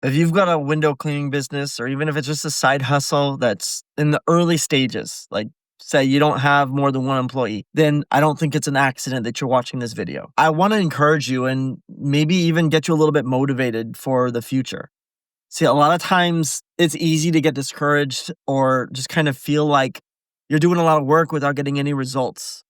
If you've got a window cleaning business, or even if it's just a side hustle that's in the early stages, like say you don't have more than one employee, then I don't think it's an accident that you're watching this video. I want to encourage you and maybe even get you a little bit motivated for the future. See, a lot of times it's easy to get discouraged or just kind of feel like you're doing a lot of work without getting any results.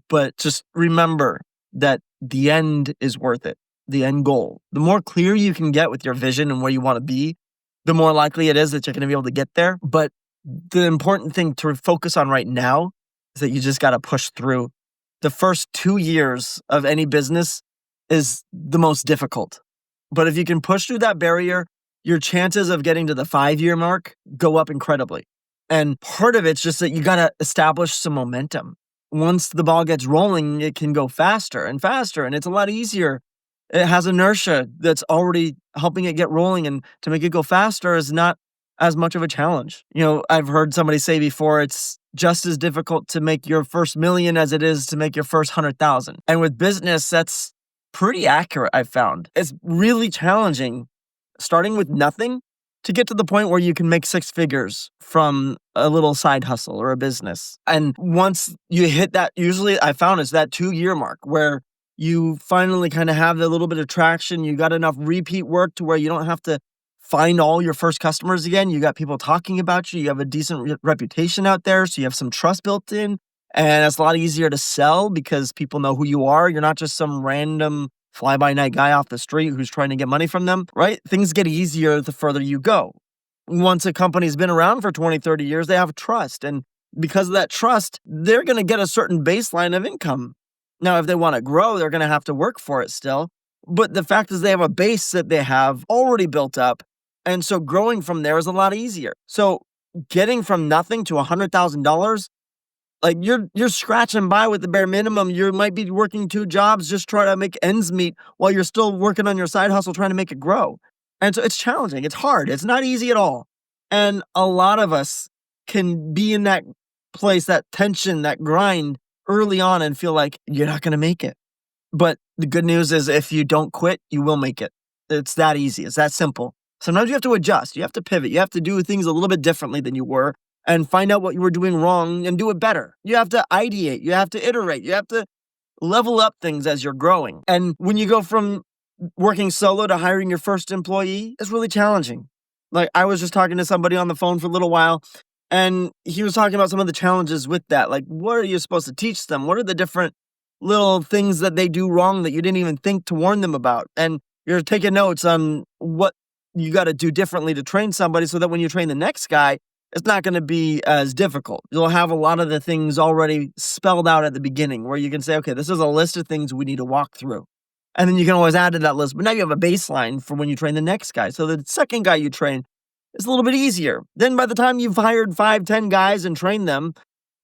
But just remember that the end is worth it, the end goal. The more clear you can get with your vision and where you want to be, the more likely it is that you're going to be able to get there. But the important thing to focus on right now is that you just got to push through. The first 2 years of any business is the most difficult. But if you can push through that barrier, your chances of getting to the 5-year mark go up incredibly. And part of it's just that you got to establish some momentum. Once the ball gets rolling, it can go faster and faster, and it's a lot easier. It has inertia that's already helping it get rolling, and to make it go faster is not as much of a challenge. I've heard somebody say before, it's just as difficult to make your first million as it is to make your first 100,000. And with business, that's pretty accurate, I've found. It's really challenging starting with nothing to get to the point where you can make 6 figures from a little side hustle or a business. And once you hit that, usually I found it's that 2-year mark where you finally kind of have the little bit of traction. You got enough repeat work to where you don't have to find all your first customers again. You got people talking about you. You have a decent reputation out there. So you have some trust built in, and it's a lot easier to sell because people know who you are. You're not just some random fly-by-night guy off the street who's trying to get money from them, right? Things get easier the further you go. Once a company's been around for 20, 30 years, they have trust. And because of that trust, they're going to get a certain baseline of income. Now, if they want to grow, they're going to have to work for it still. But the fact is they have a base that they have already built up. And so growing from there is a lot easier. So getting from nothing to $100,000, like you're scratching by with the bare minimum. You might be working 2 jobs, just trying to make ends meet while you're still working on your side hustle, trying to make it grow. And so it's challenging. It's hard. It's not easy at all. And a lot of us can be in that place, that tension, that grind early on and feel like you're not going to make it. But the good news is if you don't quit, you will make it. It's that easy. It's that simple. Sometimes you have to adjust. You have to pivot. You have to do things a little bit differently than you were, and find out what you were doing wrong and do it better. You have to ideate. You have to iterate. You have to level up things as you're growing. And when you go from working solo to hiring your first employee, it's really challenging. Like I was just talking to somebody on the phone for a little while, and he was talking about some of the challenges with that. Like, what are you supposed to teach them? What are the different little things that they do wrong that you didn't even think to warn them about? And you're taking notes on what you got to do differently to train somebody so that when you train the next guy, it's not going to be as difficult. You'll have a lot of the things already spelled out at the beginning where you can say, okay, this is a list of things we need to walk through. And then you can always add to that list. But now you have a baseline for when you train the next guy. So the second guy you train is a little bit easier. Then by the time you've hired 5, 10 guys and trained them,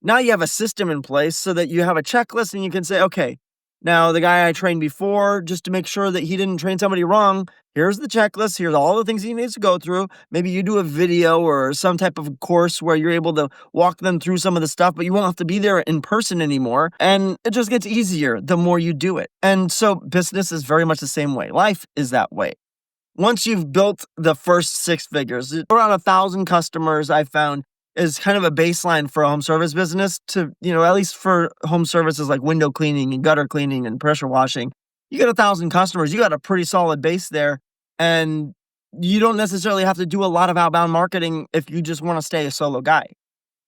now you have a system in place so that you have a checklist and you can say, okay, now the guy I trained before, just to make sure that he didn't train somebody wrong, here's the checklist. Here's all the things he needs to go through. Maybe you do a video or some type of course where you're able to walk them through some of the stuff, but you won't have to be there in person anymore. And it just gets easier the more you do it. And so business is very much the same way. Life is that way. Once you've built the first 6 figures, around 1,000 customers I found is kind of a baseline for a home service business to, at least for home services like window cleaning and gutter cleaning and pressure washing. You get 1,000 customers, you got a pretty solid base there. And you don't necessarily have to do a lot of outbound marketing if you just want to stay a solo guy.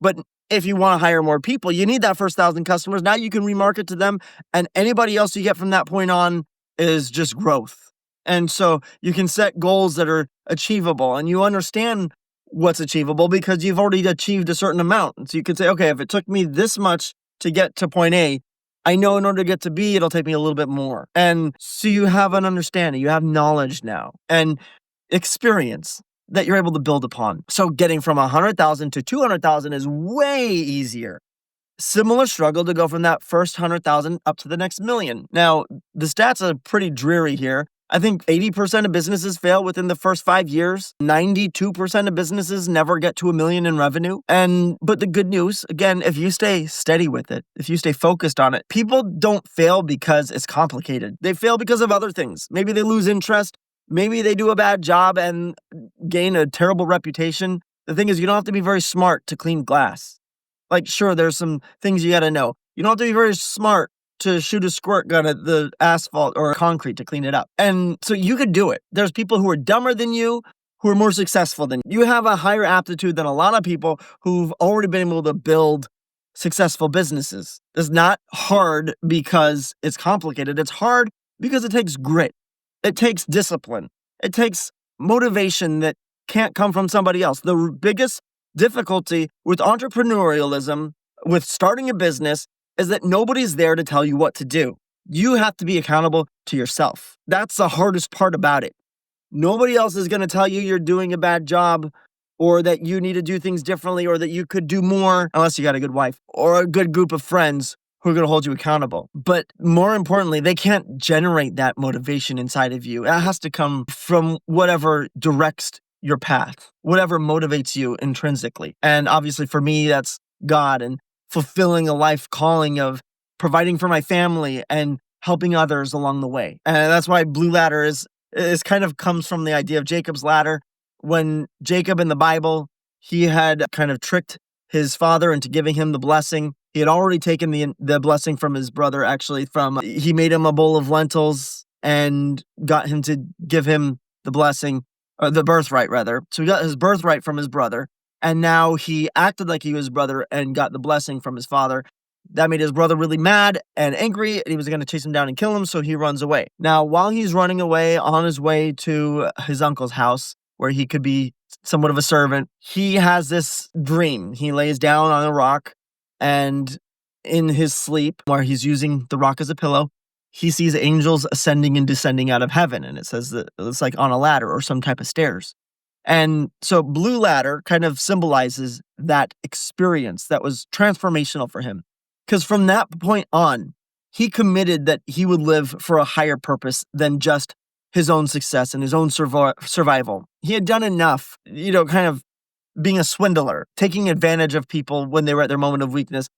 But if you want to hire more people, you need that first 1,000 customers. Now you can remarket to them, and anybody else you get from that point on is just growth. And so you can set goals that are achievable, and you understand what's achievable because you've already achieved a certain amount. And so you can say, okay, if it took me this much to get to point A, I know in order to get to B, it'll take me a little bit more. And so you have an understanding, you have knowledge now and experience that you're able to build upon. So getting from 100,000 to 200,000 is way easier. Similar struggle to go from that first 100,000 up to the next million. Now, the stats are pretty dreary here. I think 80% of businesses fail within the first 5 years. 92% of businesses never get to $1 million in revenue. But the good news, again, if you stay steady with it, if you stay focused on it, people don't fail because it's complicated. They fail because of other things. Maybe they lose interest. Maybe they do a bad job and gain a terrible reputation. The thing is, you don't have to be very smart to clean glass. Like, sure, there's some things you gotta know. You don't have to be very smart to shoot a squirt gun at the asphalt or concrete to clean it up. And so you could do it. There's people who are dumber than you, who are more successful than you. You have a higher aptitude than a lot of people who've already been able to build successful businesses. It's not hard because it's complicated. It's hard because it takes grit. It takes discipline. It takes motivation that can't come from somebody else. The biggest difficulty with entrepreneurialism, with starting a business, is that nobody's there to tell you what to do. You have to be accountable to yourself. That's the hardest part about it. Nobody else is going to tell you you're doing a bad job, or that you need to do things differently, or that you could do more, unless you got a good wife or a good group of friends who are going to hold you accountable. But more importantly, they can't generate that motivation inside of you. It has to come from whatever directs your path, whatever motivates you intrinsically. And obviously for me, that's God and fulfilling a life calling of providing for my family and helping others along the way. And that's why BluLadder is kind of comes from the idea of Jacob's ladder. When Jacob in the Bible, he had kind of tricked his father into giving him the blessing. He had already taken the blessing from his brother, actually, he made him a bowl of lentils and got him to give him the blessing, or the birthright rather. So he got his birthright from his brother, and now he acted like he was his brother and got the blessing from his father. That made his brother really mad and angry, and he was going to chase him down and kill him, so he runs away. Now, while he's running away on his way to his uncle's house, where he could be somewhat of a servant, he has this dream. He lays down on a rock, and in his sleep, where he's using the rock as a pillow, he sees angels ascending and descending out of heaven. And it says that it's like on a ladder or some type of stairs. And so BluLadder kind of symbolizes that experience that was transformational for him. Because from that point on, he committed that he would live for a higher purpose than just his own success and his own survival. He had done enough, kind of being a swindler, taking advantage of people when they were at their moment of weakness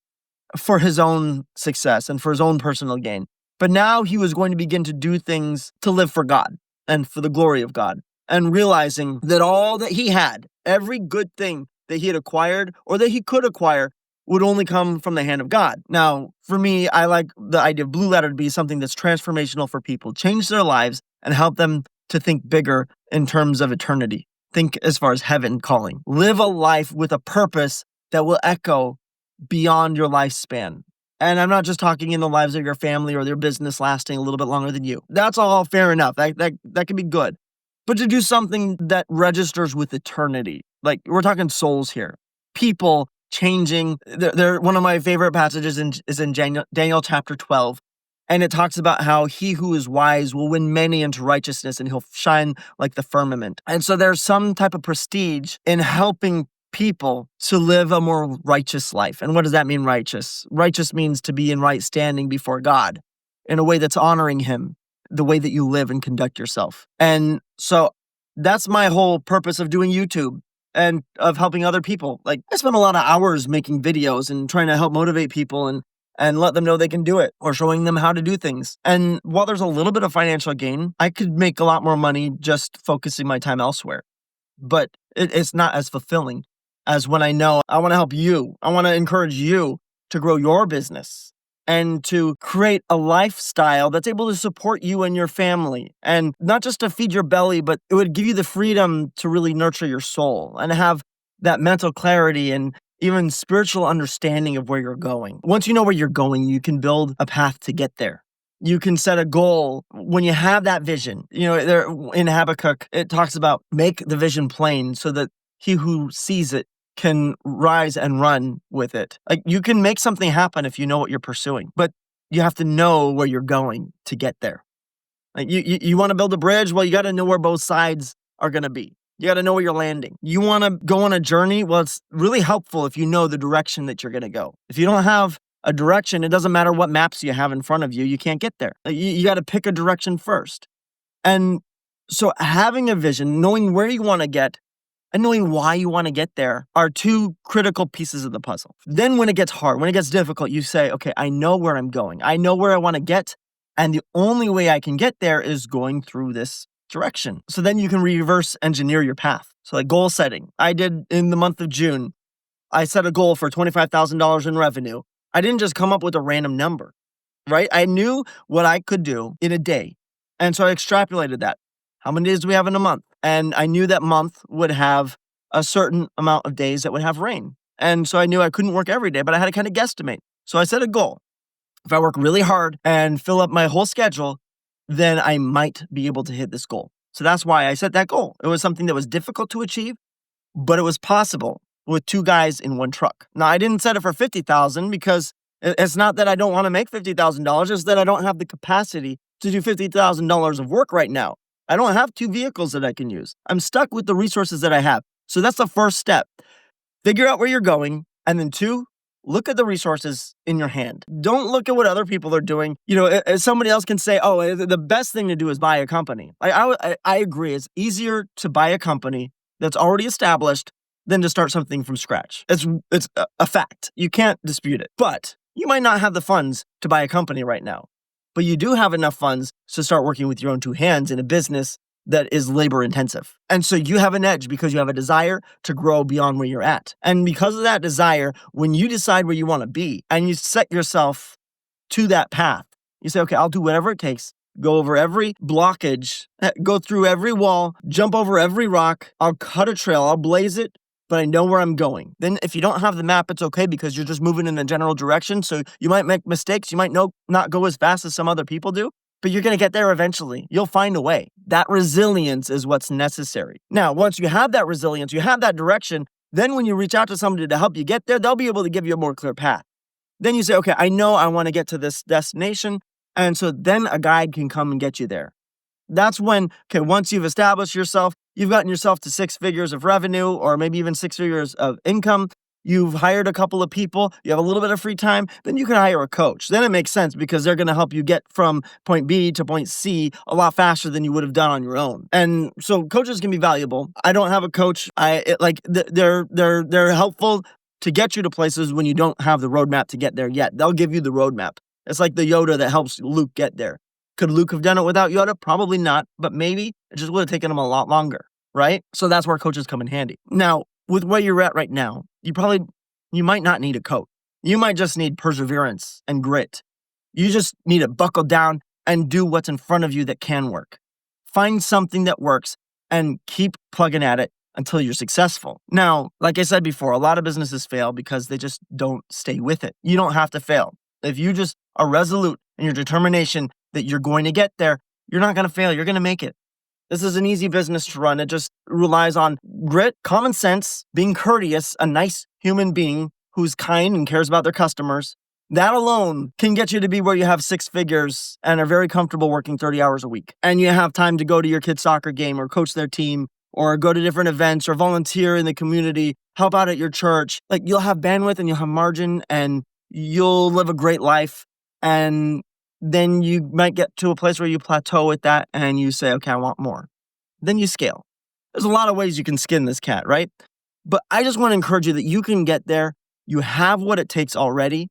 for his own success and for his own personal gain. But now he was going to begin to do things to live for God and for the glory of God, and realizing that all that he had, every good thing that he had acquired or that he could acquire, would only come from the hand of God. Now, for me, I like the idea of BluLadder to be something that's transformational for people, change their lives, and help them to think bigger in terms of eternity. Think as far as heaven calling. Live a life with a purpose that will echo beyond your lifespan. And I'm not just talking in the lives of your family or their business lasting a little bit longer than you. That's all fair enough. That can be good. But to do something that registers with eternity, like we're talking souls here, people changing. One of my favorite passages is in Daniel chapter 12. And it talks about how he who is wise will win many into righteousness, and he'll shine like the firmament. And so there's some type of prestige in helping people to live a more righteous life. And what does that mean, righteous? Righteous means to be in right standing before God in a way that's honoring him, the way that you live and conduct yourself. And so that's my whole purpose of doing YouTube and of helping other people. Like, I spend a lot of hours making videos and trying to help motivate people and let them know they can do it, or showing them how to do things. And while there's a little bit of financial gain, I could make a lot more money just focusing my time elsewhere. But it's not as fulfilling as when I know I want to help you. I want to encourage you to grow your business and to create a lifestyle that's able to support you and your family. And not just to feed your belly, but it would give you the freedom to really nurture your soul and have that mental clarity and even spiritual understanding of where you're going. Once you know where you're going, you can build a path to get there. You can set a goal when you have that vision. There in Habakkuk, it talks about make the vision plain so that he who sees it can rise and run with it. Like, you can make something happen if you know what you're pursuing, but you have to know where you're going to get there. Like, you want to build a bridge? Well, you got to know where both sides are going to be. You got to know where you're landing. You want to go on a journey? Well, it's really helpful if you know the direction that you're going to go. If you don't have a direction, it doesn't matter what maps you have in front of you, you can't get there. You got to pick a direction first. And so having a vision, knowing where you want to get, and knowing why you want to get there are two critical pieces of the puzzle. Then when it gets hard, when it gets difficult, you say, okay, I know where I'm going. I know where I want to get. And the only way I can get there is going through this direction. So then you can reverse engineer your path. So like goal setting. I did in the month of June, I set a goal for $25,000 in revenue. I didn't just come up with a random number, right? I knew what I could do in a day. And so I extrapolated that. How many days do we have in a month? And I knew that month would have a certain amount of days that would have rain. And so I knew I couldn't work every day, but I had to kind of guesstimate. So I set a goal. If I work really hard and fill up my whole schedule, then I might be able to hit this goal. So that's why I set that goal. It was something that was difficult to achieve, but it was possible with 2 guys in 1 truck. Now, I didn't set it for $50,000 because it's not that I don't want to make $50,000. It's that I don't have the capacity to do $50,000 of work right now. I don't have 2 vehicles that I can use. I'm stuck with the resources that I have. So that's the first step. Figure out where you're going. And then 2, look at the resources in your hand. Don't look at what other people are doing. If somebody else can say, oh, the best thing to do is buy a company. I agree. It's easier to buy a company that's already established than to start something from scratch. It's a fact. You can't dispute it. But you might not have the funds to buy a company right now. But you do have enough funds to start working with your own 2 hands in a business that is labor intensive. And so you have an edge because you have a desire to grow beyond where you're at. And because of that desire, when you decide where you want to be and you set yourself to that path, you say, okay, I'll do whatever it takes, go over every blockage, go through every wall, jump over every rock, I'll cut a trail, I'll blaze it, but I know where I'm going. Then if you don't have the map, it's okay because you're just moving in a general direction. So you might make mistakes. You might not go as fast as some other people do, but you're going to get there eventually. You'll find a way. That resilience is what's necessary. Now, once you have that resilience, you have that direction, then when you reach out to somebody to help you get there, they'll be able to give you a more clear path. Then you say, okay, I know I want to get to this destination. And so then a guide can come and get you there. That's when, once you've established yourself, you've gotten yourself to 6 figures of revenue or maybe even 6 figures of income. You've hired a couple of people. You have a little bit of free time. Then you can hire a coach. Then it makes sense because they're going to help you get from point B to point C a lot faster than you would have done on your own. And so coaches can be valuable. I don't have a coach. They're helpful to get you to places when you don't have the roadmap to get there yet. They'll give you the roadmap. It's like the Yoda that helps Luke get there. Could Luke have done it without Yoda? Probably not, but maybe it just would have taken him a lot longer, right? So that's where coaches come in handy. Now, with where you're at right now, you might not need a coach. You might just need perseverance and grit. You just need to buckle down and do what's in front of you that can work. Find something that works and keep plugging at it until you're successful. Now, like I said before, a lot of businesses fail because they just don't stay with it. You don't have to fail. If you just are resolute in your determination that you're going to get there, you're not going to fail. You're going to make it. This is an easy business to run. It just relies on grit, common sense, being courteous, a nice human being who's kind and cares about their customers. That alone can get you to be where you have 6 figures and are very comfortable working 30 hours a week. And you have time to go to your kid's soccer game or coach their team or go to different events or volunteer in the community, help out at your church. Like you'll have bandwidth and you'll have margin and you'll live a great life. And then you might get to a place where you plateau with that and you say, okay, I want more. Then you scale. There's a lot of ways you can skin this cat, right? But I just want to encourage you that you can get there. You have what it takes already.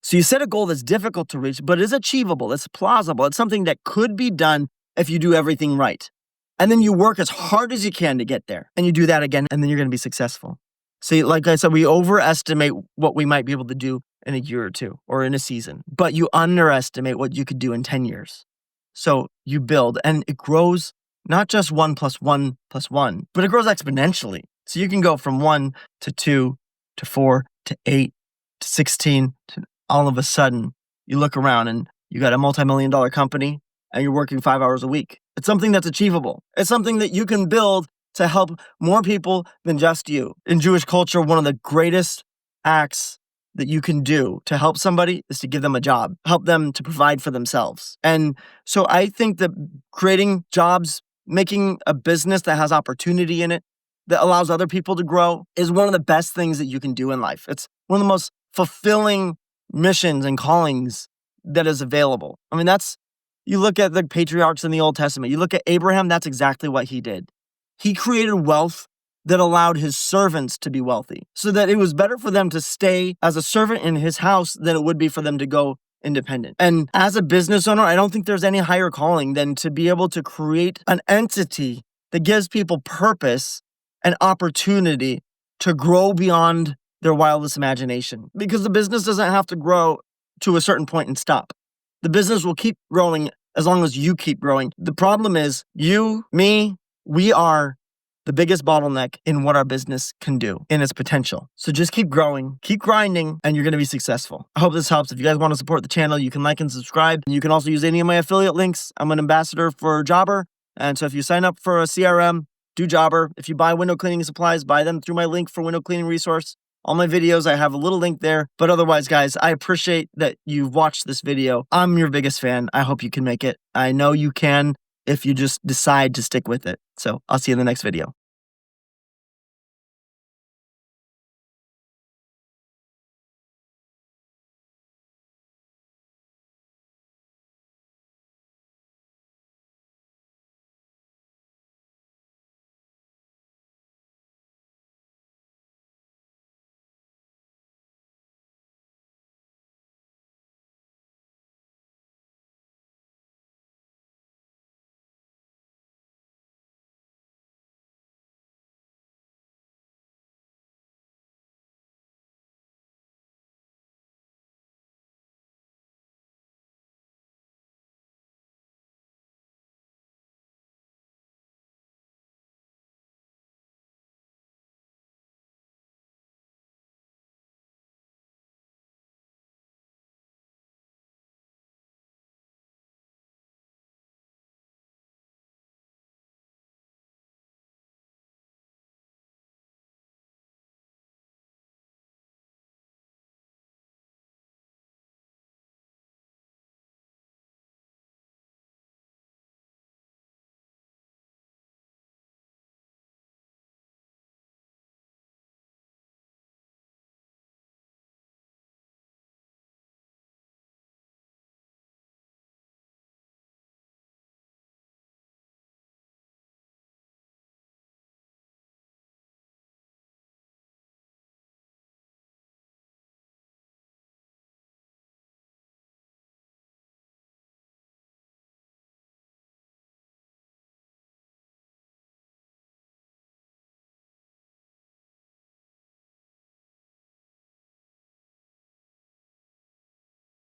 So you set a goal that's difficult to reach, but is achievable. It's plausible. It's something that could be done if you do everything right. And then you work as hard as you can to get there. And you do that again, and then you're going to be successful. See, like I said, we overestimate what we might be able to do in a year or 2 or in a season, but you underestimate what you could do in 10 years. So you build, and it grows not just 1 + 1 + 1, but it grows exponentially. So you can go from 1 to 2 to 4 to 8 to 16 to all of a sudden you look around and you got a multi-million-dollar company and you're working 5 hours a week. It's something that's achievable. It's something that you can build to help more people than just you. In Jewish culture, one of the greatest acts that you can do to help somebody is to give them a job, help them to provide for themselves. And so I think that creating jobs, making a business that has opportunity in it, that allows other people to grow, is one of the best things that you can do in life. It's one of the most fulfilling missions and callings that is available. I mean, you look at the patriarchs in the Old Testament, you look at Abraham, that's exactly what he did. He created wealth that allowed his servants to be wealthy, so that it was better for them to stay as a servant in his house than it would be for them to go independent. And as a business owner, I don't think there's any higher calling than to be able to create an entity that gives people purpose and opportunity to grow beyond their wildest imagination. Because the business doesn't have to grow to a certain point and stop. The business will keep growing as long as you keep growing. The problem is you, me, we are the biggest bottleneck in what our business can do in its potential. So just keep growing, keep grinding, and you're going to be successful. I hope this helps. If you guys want to support the channel, you can like and subscribe. You can also use any of my affiliate links. I'm an ambassador for Jobber. And so if you sign up for a CRM, do Jobber. If you buy window cleaning supplies, buy them through my link for window cleaning resource. All my videos, I have a little link there. But otherwise, guys, I appreciate that you've watched this video. I'm your biggest fan. I hope you can make it. I know you can if you just decide to stick with it. So I'll see you in the next video.